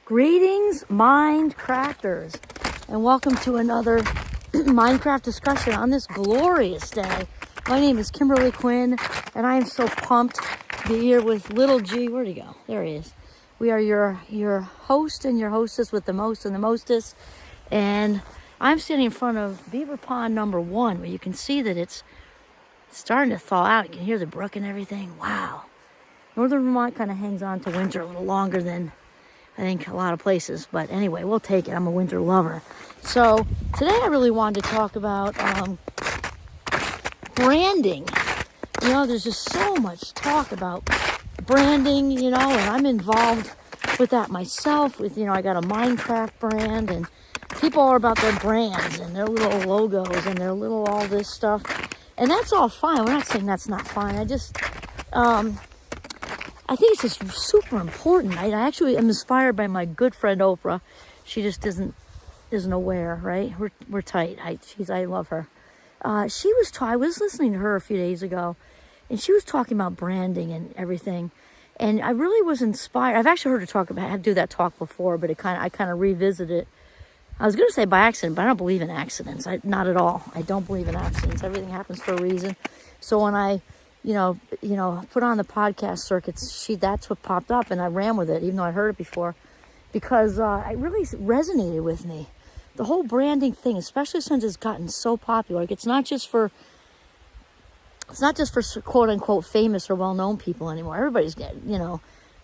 Greetings, Mindcrafters, and welcome to another Minecraft discussion on this glorious day. My name is Kimberly Quinn, and I am so pumped to be here with Little G. Where'd he go? There he is. We are your host and your hostess with the most and the mostest, and I'm standing in front of Beaver Pond number 1, where you can see that it's starting to thaw out. You can hear the brook and everything. Wow. Northern Vermont kind of hangs on to winter a little longer than I think a lot of places, but anyway, we'll take it. I'm a winter lover. So today I really wanted to talk about branding. You know, there's just so much talk about branding, you know, and I'm involved with that myself. With, you know, I got a Minecraft brand, and people are about their brands and their little logos and their little all this stuff. And that's all fine. We're not saying that's not fine. I think it's just super important. I actually am inspired by my good friend Oprah. She just isn't aware, right? We're tight. I love her. I was listening to her a few days ago, and she was talking about branding and everything. And I really was inspired. I've actually heard her do that talk before, but I kind of revisited it. I was going to say by accident, but I don't believe in accidents. Not at all. I don't believe in accidents. Everything happens for a reason. So when I put on the podcast circuits, that's what popped up, and I ran with it, even though I heard it before, because it really resonated with me. The whole branding thing, especially since it's gotten so popular. Like, it's not just for quote unquote famous or well-known people anymore. Everybody's getting,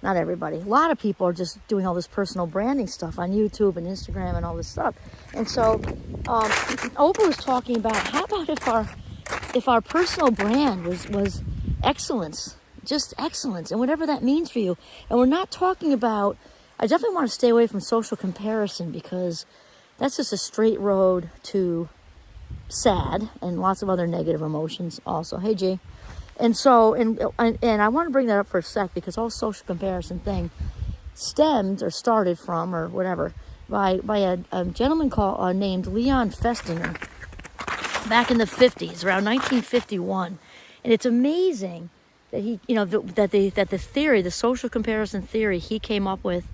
not everybody. A lot of people are just doing all this personal branding stuff on YouTube and Instagram and all this stuff. And so Oprah was talking about, how about if our personal brand was excellence, just excellence, and whatever that means for you. And we're not talking about, I definitely want to stay away from social comparison, because that's just a straight road to sad and lots of other negative emotions also. Hey, G. And so, and I want to bring that up for a sec, because all social comparison thing started from, or whatever, by a gentleman named Leon Festinger back in the 50s, around 1951. And it's amazing that he, that the theory, the social comparison theory he came up with,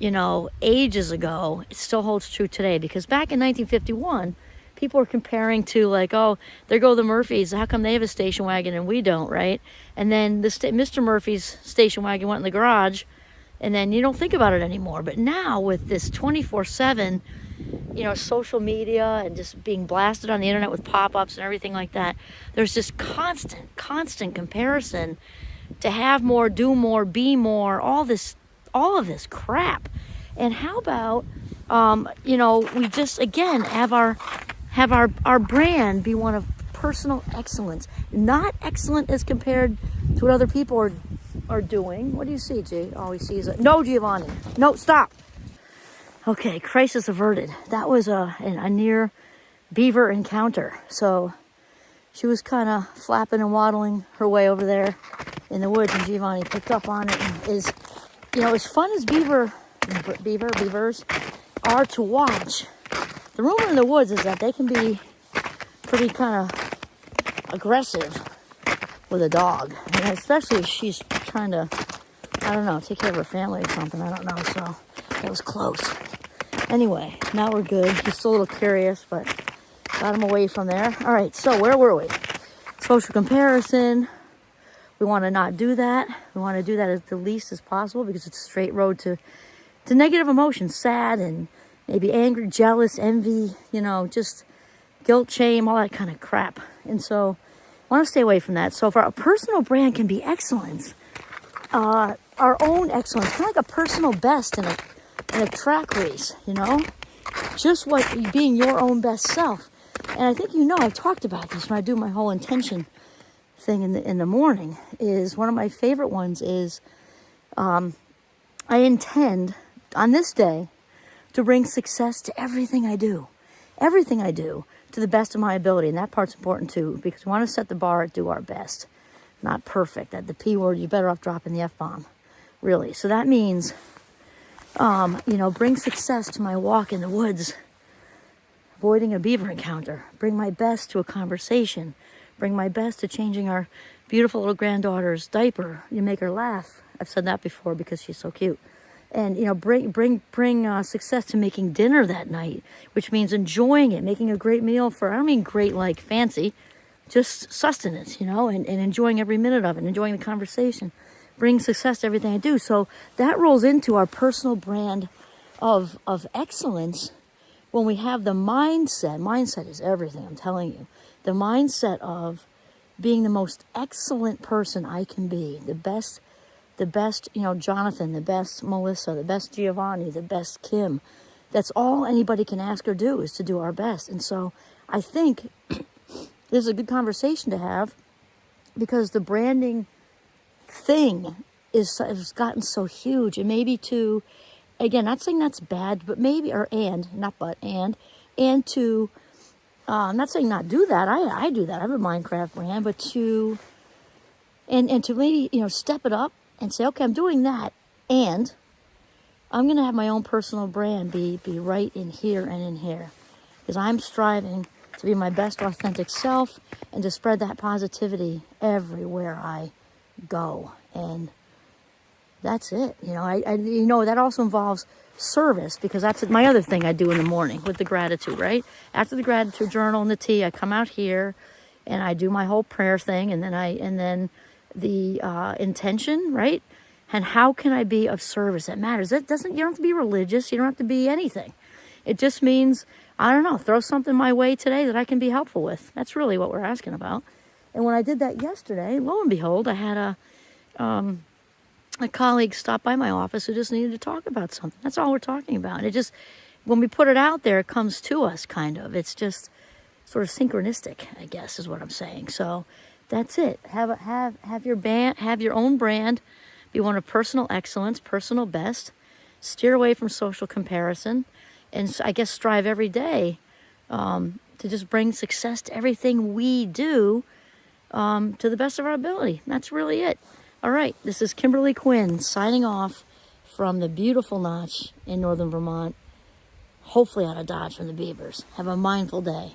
ages ago, it still holds true today. Because back in 1951, people were comparing to, like, oh, there go the Murphys. How come they have a station wagon and we don't, right? And then Mr. Murphy's station wagon went in the garage, and then you don't think about it anymore. But now with this 24/7, social media and just being blasted on the internet with pop-ups and everything like that, there's just constant comparison to have more, do more, be more, all of this crap. And how about, we just, again, have our brand be one of personal excellence, not excellent as compared to what other people are doing. What do you see, G? All he sees no, Giovanni. No, stop. Okay, crisis averted. That was a near beaver encounter. So she was kind of flapping and waddling her way over there in the woods, and Giovanni picked up on it. And as fun as beavers are to watch, the rumor in the woods is that they can be pretty kind of aggressive with a dog, and especially if she's trying to, take care of her family or something. I don't know. So that was close. Anyway, now we're good. He's still a little curious, but got him away from there. All right, so where were we? Social comparison. We want to not do that. We want to do that as the least as possible, because it's a straight road to negative emotions, sad and maybe angry, jealous, envy, just guilt, shame, all that kind of crap. And so I want to stay away from that. So if our personal brand can be excellence, our own excellence, kind of like a personal best in a track race, just being your own best self. And I think I've talked about this when I do my whole intention thing in the morning. Is one of my favorite ones is I intend on this day to bring success to everything I do to the best of my ability. And that part's important too, because we want to set the bar at do our best, not perfect. That the P word, you're better off dropping the F-bomb, really. So that means bring success to my walk in the woods, avoiding a beaver encounter, bring my best to a conversation, bring my best to changing our beautiful little granddaughter's diaper. You make her laugh. I've said that before because she's so cute. and bring success to making dinner that night, which means enjoying it, making a great meal for, I don't mean great like fancy, just sustenance, and enjoying every minute of it, enjoying the conversation, bring success to everything I do. So that rolls into our personal brand of excellence when we have the mindset is everything, I'm telling you, the mindset of being the most excellent person I can be, the best, Jonathan, the best Melissa, the best Giovanni, the best Kim. That's all anybody can ask or do, is to do our best. And so I think this is a good conversation to have, because the branding thing has gotten so huge, and maybe to, again, not saying that's bad, but maybe, and to, I'm not saying not do that. I do that. I have a Minecraft brand, but to maybe, step it up and say, okay, I'm doing that, and I'm going to have my own personal brand be right in here and in here, because I'm striving to be my best authentic self and to spread that positivity everywhere I go. And that's it. That also involves service, because that's my other thing I do in the morning with the gratitude, right? After the gratitude journal and the tea, I come out here and I do my whole prayer thing, and then the intention, right? And how can I be of service? That matters. You don't have to be religious. You don't have to be anything. It just means, I don't know, throw something my way today that I can be helpful with. That's really what we're asking about. And when I did that yesterday, lo and behold, I had a colleague stop by my office who just needed to talk about something. That's all we're talking about. It just, when we put it out there, it comes to us, kind of. It's just sort of synchronistic, I guess, is what I'm saying. So that's it. Have your own brand. Be one of personal excellence, personal best. Steer away from social comparison, and I guess strive every day to just bring success to everything we do, to the best of our ability. That's really it. All right, this is Kimberly Quinn signing off from the beautiful Notch in northern Vermont, hopefully out of Dodge from the Beavers. Have a mindful day.